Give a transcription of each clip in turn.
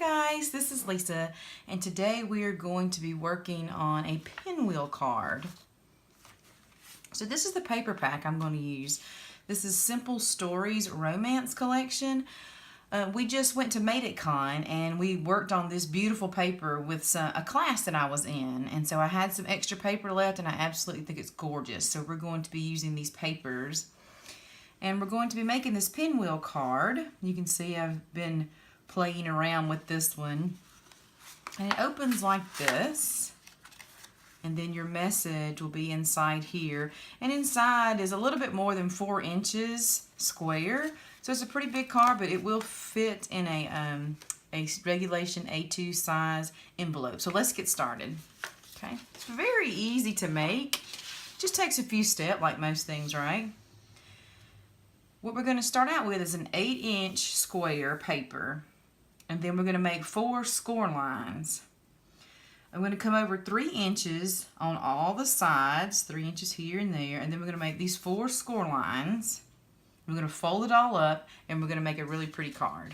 guys, this is Lisa, and today we are going to be working on a pinwheel card. So this is the paper pack I'm going to use. This is Simple Stories Romance Collection. We just went to MadeItCon and we worked on this beautiful paper with a class that I was in, and so I had some extra paper left and I absolutely think it's gorgeous. So we're going to be using these papers and we're going to be making this pinwheel card. You can see I've been playing around with this one, and it opens like this, and then your message will be inside here, and inside is a little bit more than 4 inches square, so it's a pretty big card, but it will fit in a regulation A2 size envelope. So let's get started. Okay, it's very easy to make, just takes a few steps like most things, right? What we're going to start out with is an 8-inch square paper. And then we're going to make 4 score lines. I'm going to come over 3 inches on all the sides, 3 inches here and there, and then we're going to make these 4 score lines. We're going to fold it all up, and we're going to make a really pretty card.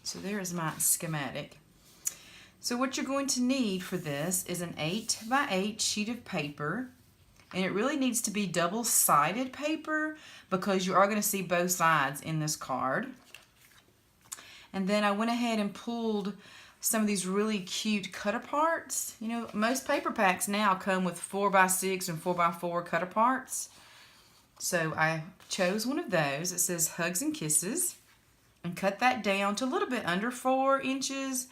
So there's my schematic. So what you're going to need for this is an 8 by 8 sheet of paper, and it really needs to be double-sided paper because you are going to see both sides in this card. And then I went ahead and pulled some of these really cute cut-aparts. You know, most paper packs now come with 4x6 and 4x4 cut-aparts. So I chose one of those. It says Hugs and Kisses, and cut that down to a little bit under 4 inches.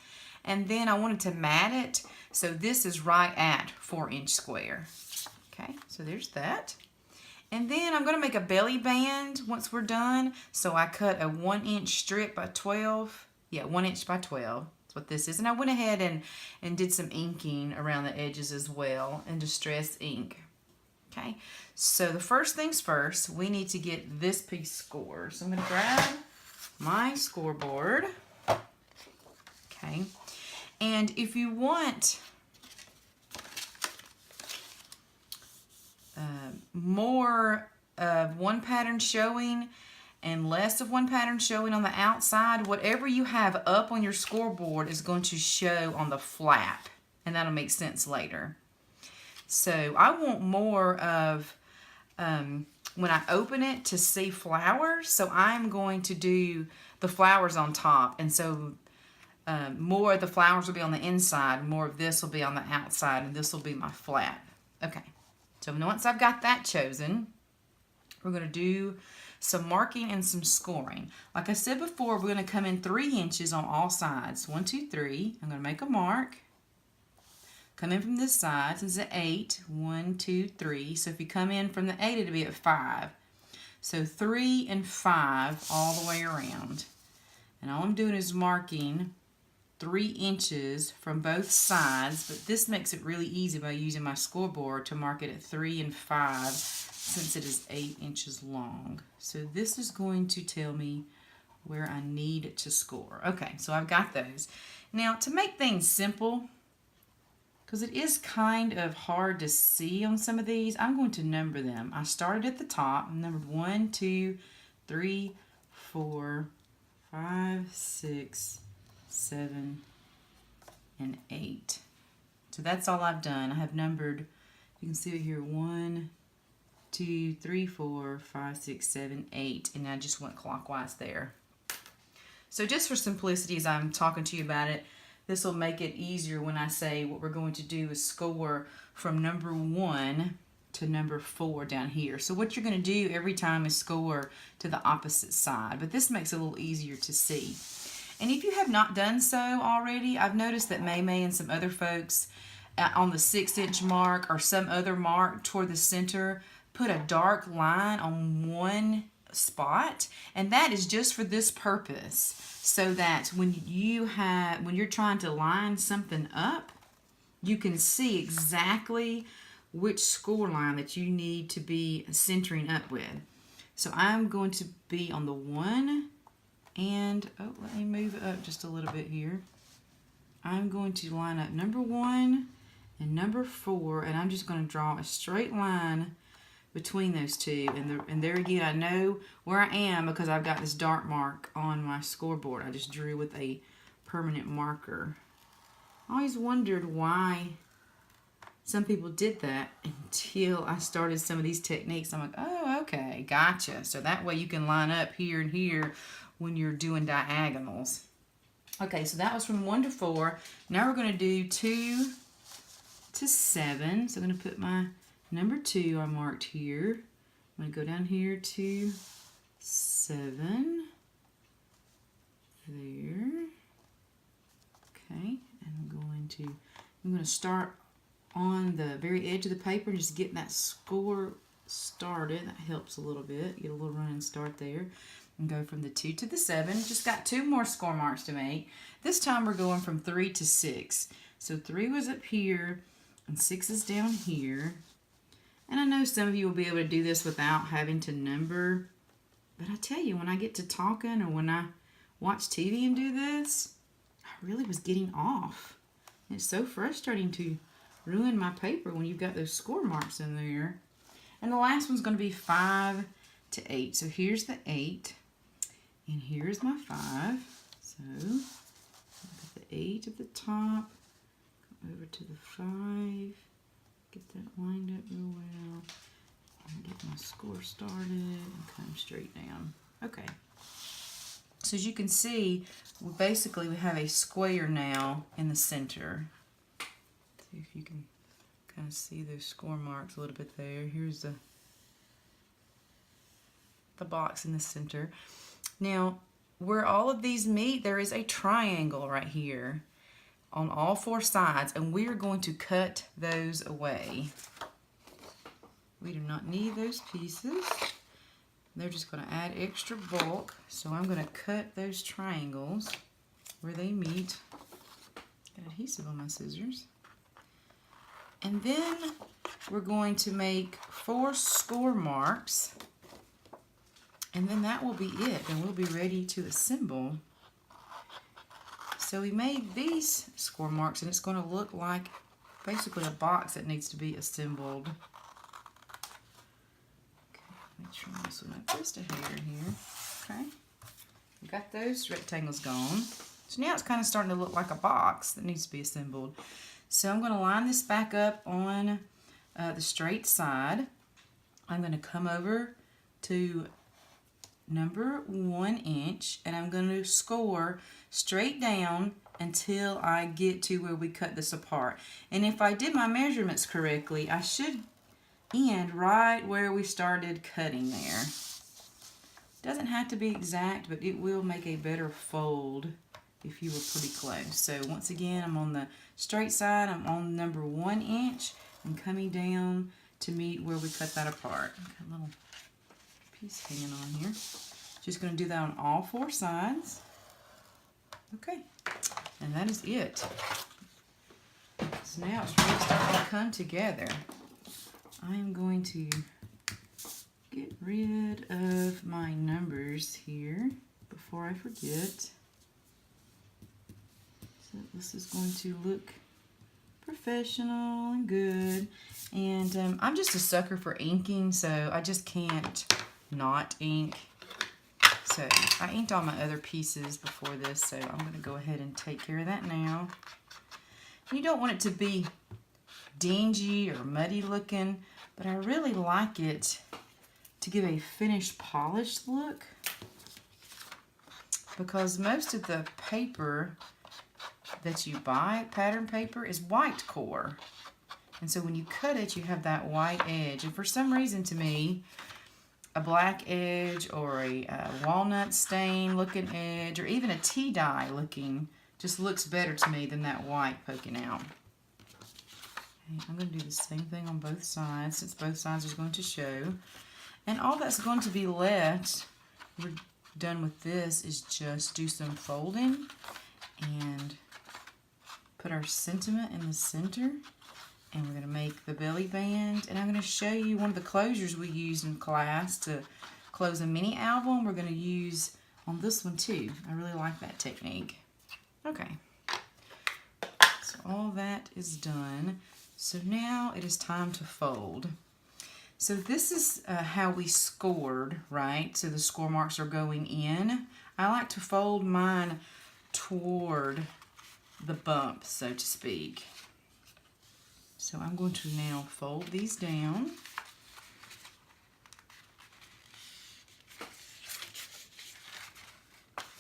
And then I wanted to mat it, so this is right at 4-inch square. Okay, so there's that. And then I'm going to make a belly band once we're done. So I cut a 1-inch strip by 12. Yeah, 1 inch by 12. That's what this is. And I went ahead and did some inking around the edges as well, and distress ink. Okay, so the first things first, we need to get this piece scored. So I'm going to grab my scoreboard. Okay, and if you want more of one pattern showing and less of one pattern showing on the outside, whatever you have up on your scoreboard is going to show on the flap, and that'll make sense later. So I want more of when I open it to see flowers, so I'm going to do the flowers on top, and so more of the flowers will be on the inside, more of this will be on the outside, and this will be my flap. Okay. So once I've got that chosen, we're going to do some marking and some scoring. Like I said before, we're going to come in 3 inches on all sides. 1, 2, 3. I'm going to make a mark. Come in from this side. Since it's 8. 1, 2, 3. So if you come in from the 8, it'll be at 5. So 3 and 5 all the way around. And all I'm doing is marking 3 inches from both sides, but this makes it really easy by using my scoreboard to mark it at 3 and 5 since it is 8 inches long. So this is going to tell me where I need to score. Okay, so I've got those. Now to make things simple, because it is kind of hard to see on some of these, I'm going to number them. I started at the top, numbered 1, 2, 3, 4, 5, 6, 7, and 8. So that's all I've done. I have numbered, you can see it here, 1, 2, 3, 4, 5, 6, 7, 8, and I just went clockwise there. So just for simplicity, as I'm talking to you about it, this will make it easier when I say what we're going to do is score from number 1 to number 4 down here. So what you're going to do every time is score to the opposite side, but this makes it a little easier to see. And if you have not done so already, I've noticed that May and some other folks on the 6-inch mark or some other mark toward the center put a dark line on one spot, and that is just for this purpose, so that when you're trying to line something up, you can see exactly which score line that you need to be centering up with. So I'm going to be on the 1. And, oh, let me move it up just a little bit here. I'm going to line up number 1 and number 4, and I'm just going to draw a straight line between those two. And there again, I know where I am because I've got this dark mark on my scoreboard. I just drew with a permanent marker. I always wondered why some people did that until I started some of these techniques. I'm like, oh, okay, gotcha. So that way you can line up here and here when you're doing diagonals. Okay, so that was from 1 to 4. Now we're going to do 2 to 7. So I'm going to put my number 2 I marked here. I'm going to go down here to 7. There. Okay, and I'm going to start on the very edge of the paper and just get that score started. That helps a little bit. Get a little running start there. And go from the 2 to the 7. Just got 2 more score marks to make. This time we're going from 3 to 6. So 3 was up here and 6 is down here. And I know some of you will be able to do this without having to number. But I tell you, when I get to talking or when I watch TV and do this, I really was getting off. It's so frustrating to ruin my paper when you've got those score marks in there. And the last one's going to be 5 to 8. So here's the 8. And here's my 5. So put the 8 at the top. Go over to the 5. Get that lined up real well. And get my score started and come straight down. Okay. So as you can see, we have a square now in the center. See if you can kind of see those score marks a little bit there. Here's the box in the center. Now, where all of these meet, there is a triangle right here on all 4 sides, and we are going to cut those away. We do not need those pieces. They're just going to add extra bulk, so I'm going to cut those triangles where they meet. Got adhesive on my scissors. And then we're going to make 4 score marks. And then that will be it, and we'll be ready to assemble. So we made these score marks, and it's going to look like basically a box that needs to be assembled. Okay, make sure this one up just a hair here. Okay, we got those rectangles gone. So now it's kind of starting to look like a box that needs to be assembled. So I'm going to line this back up on the straight side. I'm going to come over to number 1 inch, and I'm going to score straight down until I get to where we cut this apart. And if I did my measurements correctly, I should end right where we started cutting there. Doesn't have to be exact, but it will make a better fold if you were pretty close. So once again, I'm on the straight side, I'm on number 1 inch, and coming down to meet where we cut that apart. Got a little piece hanging on here. Just going to do that on all 4 sides. Okay, and that is it. So now it's really starting to come together. I am going to get rid of my numbers here before I forget. So this is going to look professional and good. And I'm just a sucker for inking, so I just can't not ink. So I inked all my other pieces before this, so I'm going to go ahead and take care of that now. You don't want it to be dingy or muddy looking, but I really like it to give a finished, polished look, because most of the paper that you buy, pattern paper, is white core. And so when you cut it, you have that white edge. And for some reason, to me, a black edge or a walnut stain looking edge or even a tea dye looking just looks better to me than that white poking out. Okay, I'm going to do the same thing on both sides, since both sides are going to show. And all that's going to be left, we're done with this, is just do some folding and put our sentiment in the center. And we're going to make the belly band. And I'm going to show you one of the closures we used in class to close a mini album. We're going to use on this one too. I really like that technique. Okay. So all that is done. So now it is time to fold. So this is how we scored, right? So the score marks are going in. I like to fold mine toward the bump, so to speak. So I'm going to now fold these down.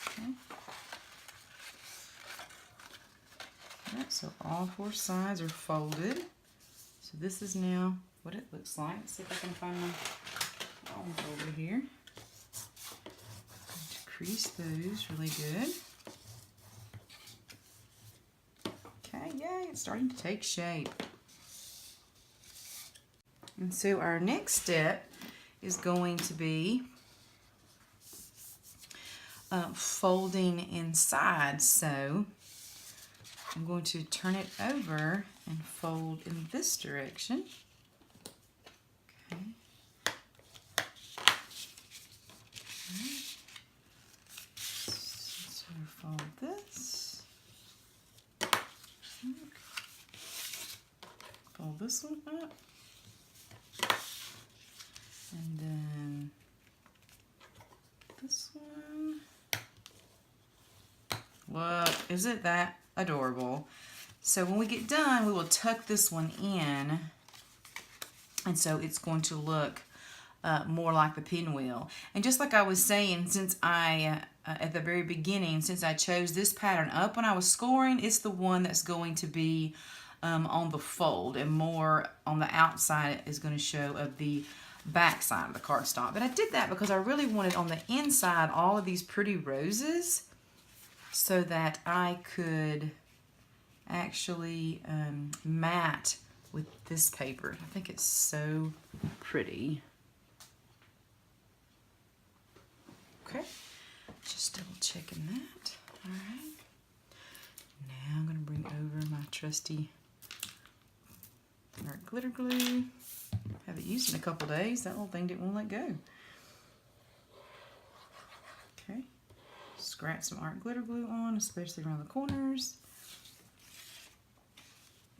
Okay. All right, so all four sides are folded. So this is now what it looks like. Let's see if I can find my arms over here. Crease those really good. Okay, yay, it's starting to take shape. And so our next step is going to be folding inside. So I'm going to turn it over and fold in this direction. Okay. So fold this. Fold this one up. And then this one. Look, isn't that adorable? So when we get done, we will tuck this one in, and so it's going to look more like the pinwheel. And just like I was saying, since I at the very beginning, since I chose this pattern up when I was scoring, it's the one that's going to be on the fold, and more on the outside is going to show of the back side of the cardstock. But I did that because I really wanted on the inside all of these pretty roses so that I could actually mat with this paper. I think it's so pretty. Okay, just double checking that. All right. Now I'm going to bring over my trusty art glitter glue. Haven't used it in a couple days. That little thing didn't want to let go. Okay, scratch some art glitter glue on, especially around the corners.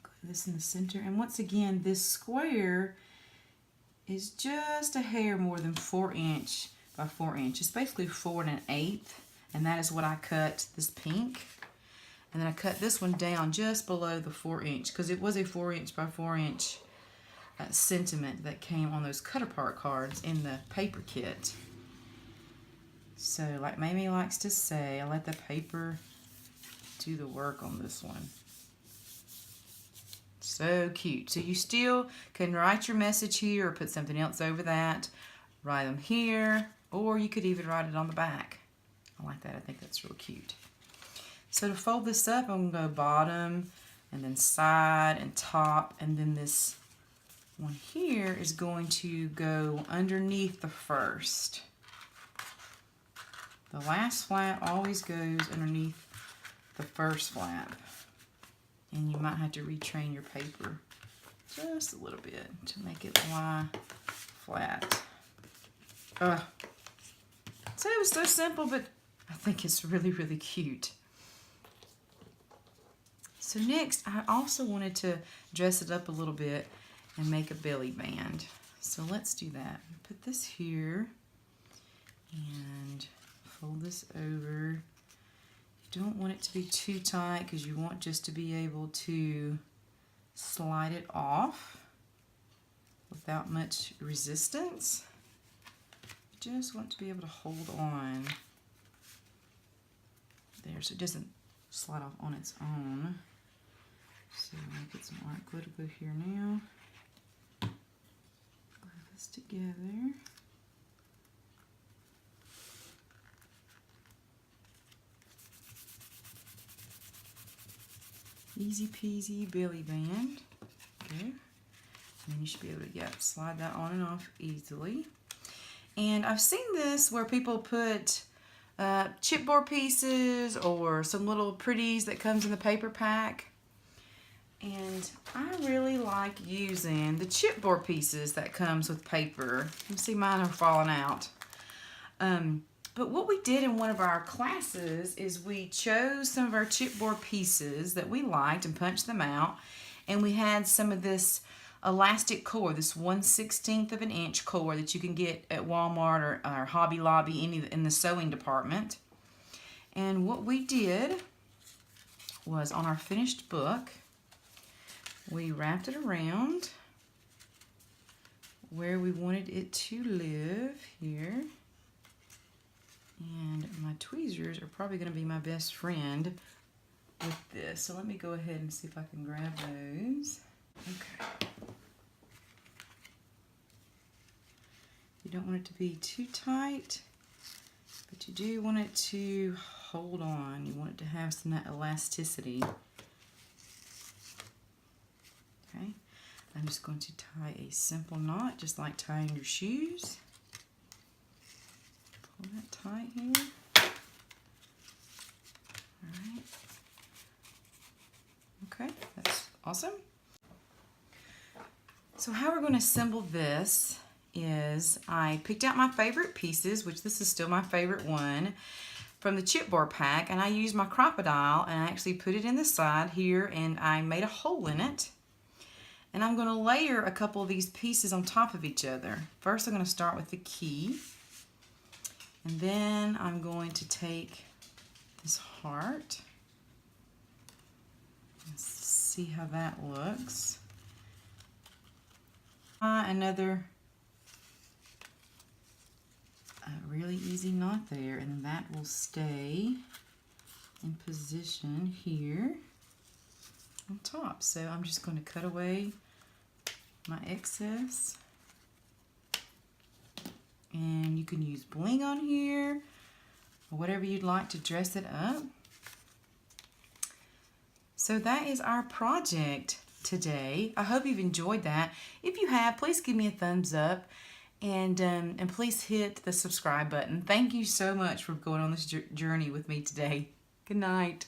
Glue this in the center, and once again, this square is just a hair more than 4 inch by 4 inch. It's basically 4 1/8, and that is what I cut this pink. And then I cut this one down just below the 4 inch because it was a 4 inch by 4 inch sentiment that came on those cut apart cards in the paper kit. So like Mamie likes to say, I let the paper do the work on this one. So cute. So you still can write your message here or put something else over that. Write them here, or you could even write it on the back. I like that. I think that's real cute. So to fold this up, I'm going to go bottom and then side and top, and then this one here is going to go underneath the first. The last flap always goes underneath the first flap, and you might have to retrain your paper just a little bit to make it lie flat. So it was so simple, but I think it's really, really cute. So next, I also wanted to dress it up a little bit and make a belly band. So let's do that. Put this here and fold this over. You don't want it to be too tight because you want just to be able to slide it off without much resistance. You just want to be able to hold on there so it doesn't slide off on its own. So I'm going to get some art glitter glue here now. Glue this together. Easy peasy belly band. Okay. And then you should be able to slide that on and off easily. And I've seen this where people put chipboard pieces or some little pretties that comes in the paper pack. And I really like using the chipboard pieces that comes with paper. You see mine are falling out. But what we did in one of our classes is we chose some of our chipboard pieces that we liked and punched them out. And we had some of this elastic core, this 1/16 of an inch core that you can get at Walmart or Hobby Lobby in the sewing department. And what we did was on our finished book, we wrapped it around where we wanted it to live here. And my tweezers are probably going to be my best friend with this. So let me go ahead and see if I can grab those. Okay. You don't want it to be too tight, but you do want it to hold on. You want it to have some of that elasticity. Okay. I'm just going to tie a simple knot, just like tying your shoes. Pull that tight here. Alright. Okay, that's awesome. So how we're going to assemble this is I picked out my favorite pieces, which this is still my favorite one, from the chipboard pack, and I used my crocodile and I actually put it in the side here and I made a hole in it. And I'm going to layer a couple of these pieces on top of each other. First I'm going to start with the key. And then I'm going to take this heart. Let's see how that looks. Another really easy knot there, and that will stay in position here on top. So I'm just going to cut away my excess. And you can use bling on here or whatever you'd like to dress it up. So that is our project today. I hope you've enjoyed that. If you have, please give me a thumbs up and please hit the subscribe button. Thank you so much for going on this journey with me today. Good night.